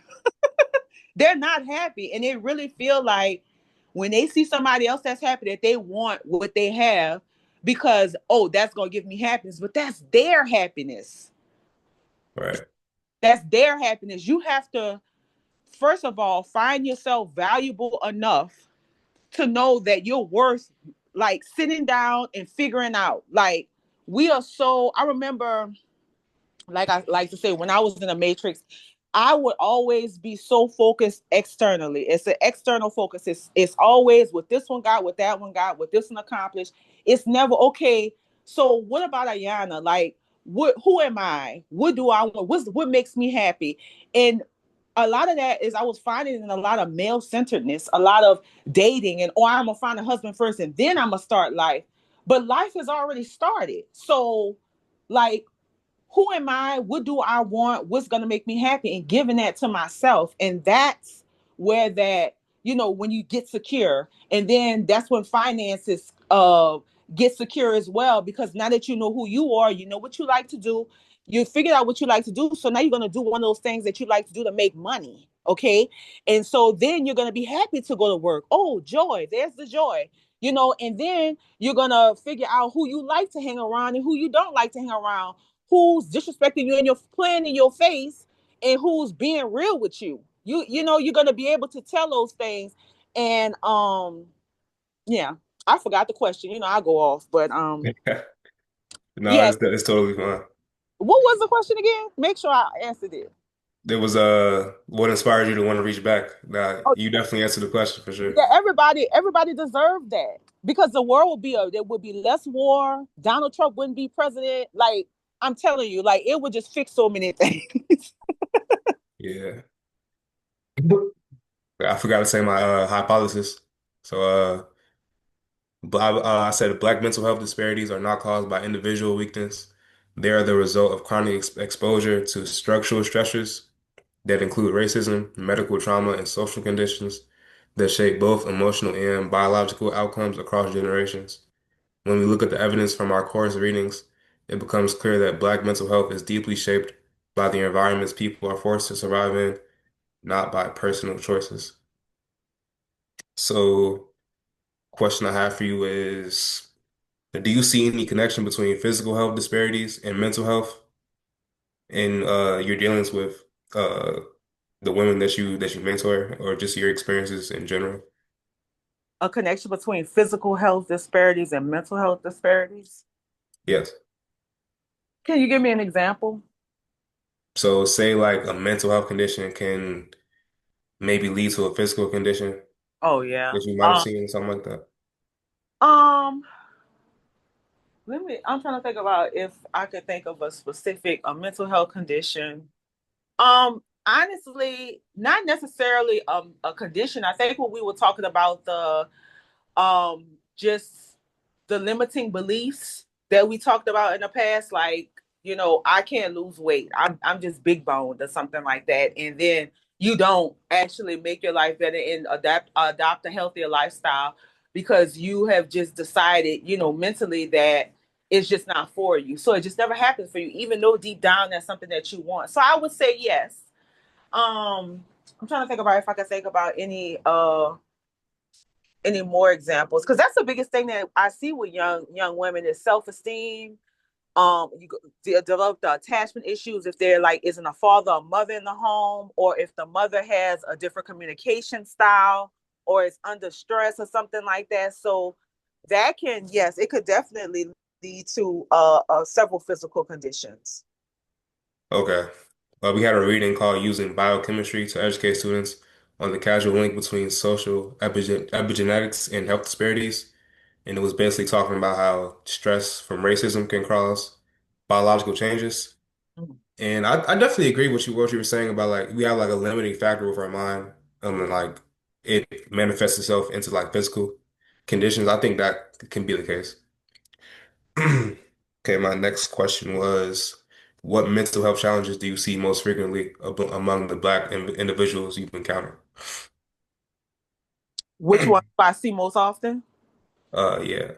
They're not happy. And they really feel like when they see somebody else that's happy, that they want what they have because, oh, that's going to give me happiness. But that's their happiness. Right. That's their happiness. You have to, first of all, find yourself valuable enough to know that you're worth like sitting down and figuring out. Like I remember, like I like to say, when I was in the Matrix, I would always be so focused externally. It's an external focus. It's always what this one got, what that one got, what this one accomplished. It's never okay. So what about Ayanna? Like, who am I? What do I want? What makes me happy? And a lot of that is I was finding in a lot of male centeredness, a lot of dating, and I'm gonna find a husband first and then I'm gonna start life. But life has already started. So Like, who am I? What do I want? What's going to make me happy? And giving that to myself. And that's where that, when you get secure. And then that's when finances get secure as well. Because now that you know who you are, you know what you like to do, you figured out what you like to do. So now you're going to do one of those things that you like to do to make money. Okay. And so then you're going to be happy to go to work. Oh, joy. There's the joy. And then you're going to figure out who you like to hang around and who you don't like to hang around, who's disrespecting you and you're playing in your face, and who's being real with you. You're gonna be able to tell those things. And yeah, I forgot the question. I go off, but No, yeah. it's totally fine. What was the question again? Make sure I answered it. There was what inspired you to want to reach back? Now, Oh you definitely answered the question for sure. yeah, everybody deserved that, because the world would be there would be less war. Donald Trump wouldn't be president. Like, I'm telling you, like, it would just fix so many things. Yeah. I forgot to say my hypothesis. So I said black mental health disparities are not caused by individual weakness. They are the result of chronic exposure to structural stressors that include racism, medical trauma, and social conditions that shape both emotional and biological outcomes across generations. When we look at the evidence from our course readings, it becomes clear that Black mental health is deeply shaped by the environments people are forced to survive in, not by personal choices. So, question I have for you is, do you see any connection between physical health disparities and mental health in your dealings with uh, the women that you mentor, or just your experiences in general? A connection between physical health disparities and mental health disparities. Yes. Can you give me an example? So, say like a mental health condition can maybe lead to a physical condition Oh yeah. that you might have seen, something like that. Um, I'm trying to think about if I could think of a specific a mental health condition. Honestly, not necessarily a condition. I think when we were talking about the just the limiting beliefs that we talked about in the past, like, I can't lose weight. I'm just big boned or something like that. And then you don't actually make your life better and adopt a healthier lifestyle because you have just decided, mentally that it's just not for you. So it just never happens for you, even though deep down that's something that you want. So I would say yes. I'm trying to think about if I can think about any more examples, because that's the biggest thing that I see with young women is self-esteem. You develop the attachment issues if there like isn't a father or mother in the home, or if the mother has a different communication style, or is under stress or something like that. So that can, yes, it could definitely lead to several physical conditions. Okay. We had a reading called Using Biochemistry to Educate Students on the Causal Link Between Social Epigenetics and Health Disparities. And it was basically talking about how stress from racism can cause biological changes. Mhm. And I definitely agree with what you were saying about like we have like a limiting factor with our mind, and like it manifests itself into like physical conditions. I think that can be the case. Okay, my next question was, what mental health challenges do you see most frequently among the Black individuals you've encountered? Which one do I see most often? Yeah,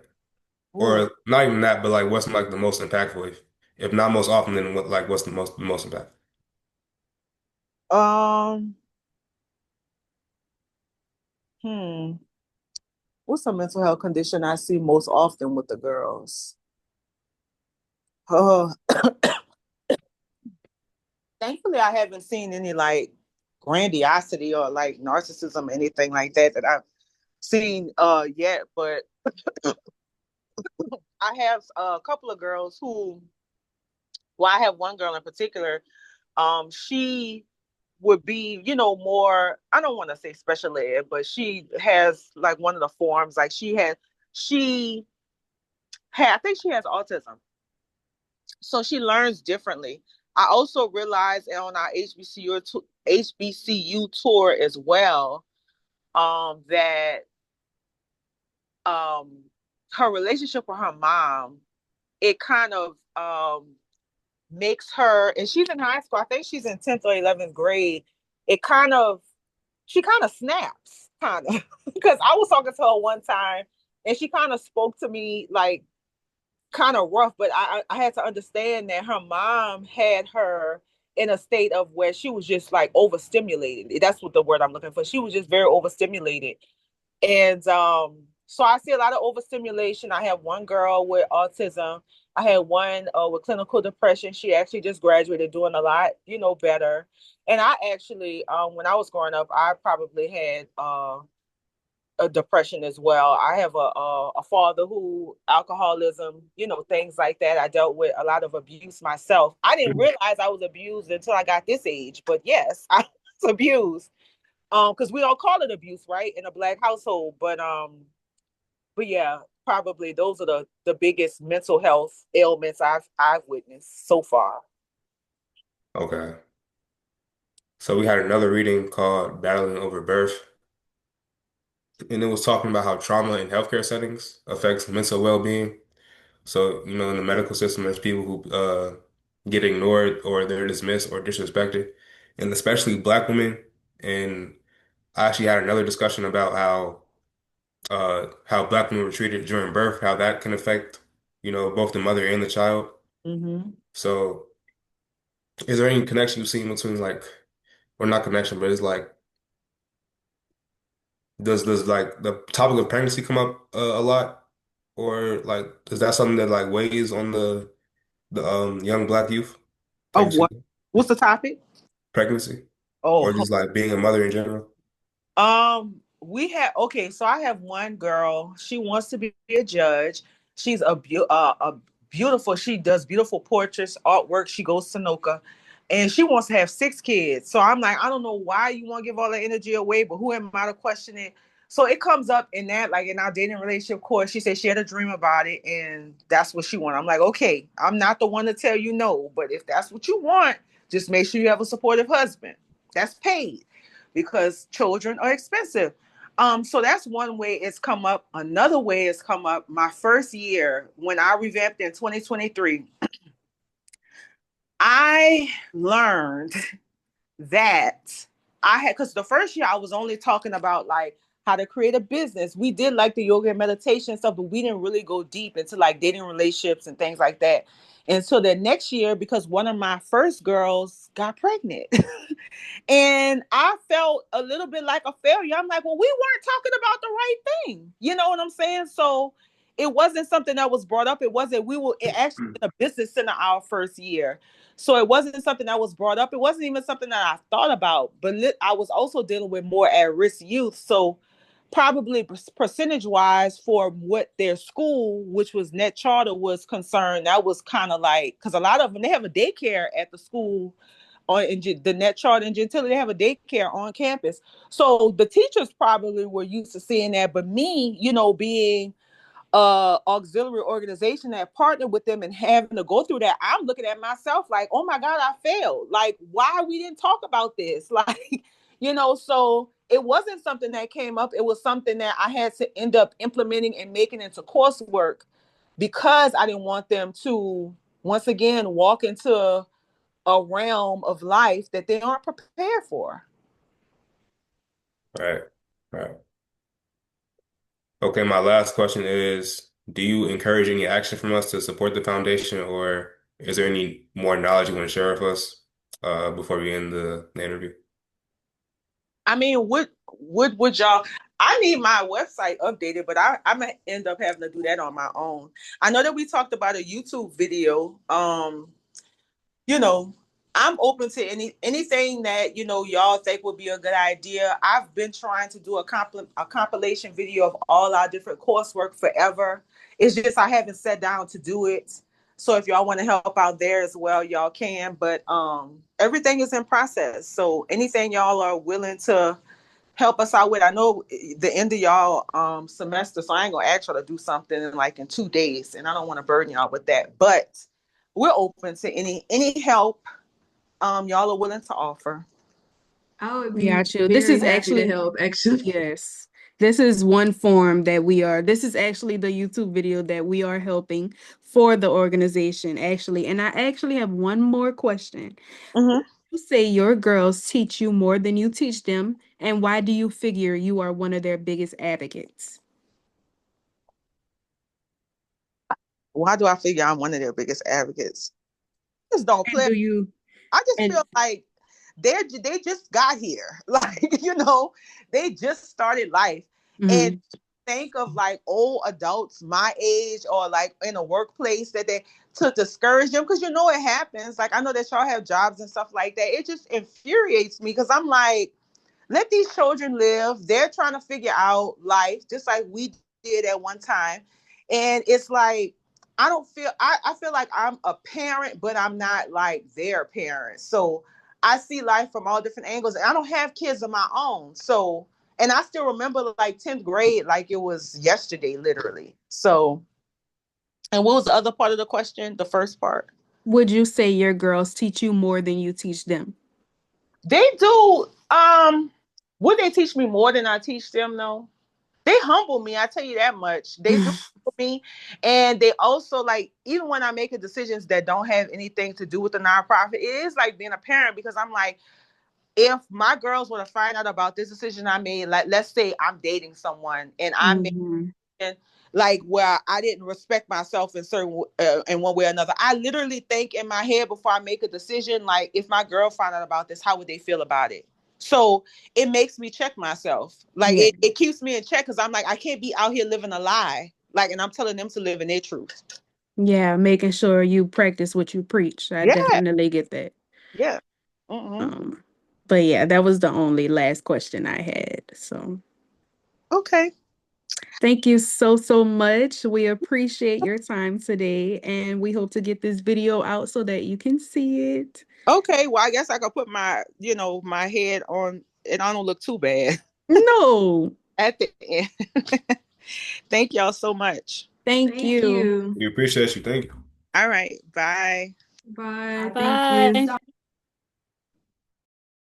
Ooh. or not even that, but like what's like the most impactful? If not most often, then what's the most impactful? Um, hmm. What's a mental health condition I see most often with the girls? Oh, thankfully, I haven't seen any like grandiosity or like narcissism, anything like that that I've seen yet. But I have a couple of girls who, well, I have one girl in particular. She would be, more, I don't want to say special ed, but she has like one of the forms, like she I think she has autism. So she learns differently. I also realized on our HBCU tour as well, that um, her relationship with her mom, it kind of makes her, and she's in high school, I think she's in 10th or 11th grade, it kind of, she kind of snaps, kind of, because I was talking to her one time and she kind of spoke to me like kind of rough, but I had to understand that her mom had her in a state of where she was just like overstimulated. That's what the word I'm looking for. She was just very overstimulated. And so I see a lot of overstimulation. I have one girl with autism. I had one with clinical depression. She actually just graduated, doing a lot, better. And I actually, when I was growing up, I probably had a depression as well. I have a father who alcoholism, things like that. I dealt with a lot of abuse myself. I didn't realize I was abused until I got this age, but yes, I was abused. Because we don't call it abuse, right, in a Black household, but yeah, probably those are the biggest mental health ailments I've witnessed so far. Okay. So we had another reading called Battling Over Birth, and it was talking about how trauma in healthcare settings affects mental well-being. So, in the medical system, there's people who get ignored or they're dismissed or disrespected, and especially Black women. And I actually had another discussion about how Black women were treated during birth, how that can affect, both the mother and the child. Mm-hmm. So, is there any connection you've seen between like, or not connection, but it's like, does like the topic of pregnancy come up a lot, or like is that something that like weighs on the young Black youth? Of Pregnancy, what? What's the topic? pregnancy, or Oh, just like being a mother in general? we have okay. So I have one girl. She wants to be a judge. She's a beautiful. She does beautiful portraits, artwork. She goes to Noka, and she wants to have 6 kids. So I'm like, I don't know why you want to give all that energy away, but who am I to question it? So it comes up in that, like in our dating relationship course. She said she had a dream about it, and that's what she wanted. I'm like, okay, I'm not the one to tell you no, but if that's what you want, just make sure you have a supportive husband. That's paid because children are expensive. So that's one way it's come up. Another way it's come up. My first year when I revamped in 2023, I learned that I had, because the first year I was only talking about like how to create a business. We did like the yoga and meditation stuff, but we didn't really go deep into like dating relationships and things like that. And so the next year, because one of my first girls got pregnant, and I felt a little bit like a failure. I'm like, well, we weren't talking about the right thing. You know what I'm saying? So it wasn't something that was brought up. It actually in a business center our first year. So it wasn't something that was brought up. It wasn't even something that I thought about. But I was also dealing with more at-risk youth. So probably percentage wise for what their school, which was net charter, was concerned, that was kind of like, because a lot of them, they have a daycare at the school on the net chart in Gentilly, they have a daycare on campus. So the teachers probably were used to seeing that. But me, being auxiliary organization that partnered with them and having to go through that, I'm looking at myself like, oh my God, I failed. Like, why we didn't talk about this? Like, so it wasn't something that came up. It was something that I had to end up implementing and making into coursework because I didn't want them to, once again, walk into a realm of life that they aren't prepared for. Right, right. Okay, my last question is, do you encourage any action from us to support the foundation, or is there any more knowledge you want to share with us before we end the interview? I mean, what would y'all? I need my website updated, but I might end up having to do that on my own. I know that we talked about a YouTube video. You know, I'm open to anything that y'all think would be a good idea. I've been trying to do a compilation video of all our different coursework forever. It's just I haven't sat down to do it. So if y'all want to help out there as well, y'all can. But everything is in process. So anything y'all are willing to help us out with. I know the end of y'all semester, so I ain't gonna ask y'all to do something in 2 days, and I don't want to burden y'all with that. But we're open to any help y'all are willing to offer. I would be Got you. This very is happy to actually, help, actually. yes. This is one form that this is actually the YouTube video that we are helping for the organization, actually. And I actually have one more question. Hmm. You say your girls teach you more than you teach them, and why do you figure you are one of their biggest advocates? Why do I figure I'm one of their biggest advocates? Just don't And play. do you I just and feel like they just got here. Like, they just started life. And mhm, think of like old adults my age or like in a workplace that they to discourage them because it happens. Like I know that y'all have jobs and stuff like that. It just infuriates me because I'm like, let these children live. They're trying to figure out life just like we did at one time. And it's like, I feel like I'm a parent, but I'm not like their parent. So I see life from all different angles. And I don't have kids of my own. So, and I still remember like 10th grade, like it was yesterday, literally. So, and what was the other part of the question? The first part? would you say your girls teach you more than you teach them? They do. Would they teach me more than I teach them though? They humble me, I tell you that much. They do humble me. And they also like, even when I make decisions that don't have anything to do with the nonprofit, it is like being a parent because I'm like, if my girls were to find out about this decision I made, like let's say I'm dating someone and I made Mhm. like where I didn't respect myself in certain in one way or another. I literally think in my head before I make a decision, like if my girl found out about this, how would they feel about it? So it makes me check myself. Like Yeah. it keeps me in check because I'm like, I can't be out here living a lie. Like, and I'm telling them to live in their truth. Yeah, making sure you practice what you preach. I Yeah, definitely get that. yeah. Mm-hmm. Um, but yeah, that was the only last question I had. So Okay. thank you so, so much. We appreciate your time today, and we hope to get this video out so that you can see it. Okay. Well, I guess I could put my, my head on and I don't look too bad No, at the end. Thank y'all so much. thank Thank you. you. We appreciate you. Thank you. All right. Bye. Bye. Thank you. Bye.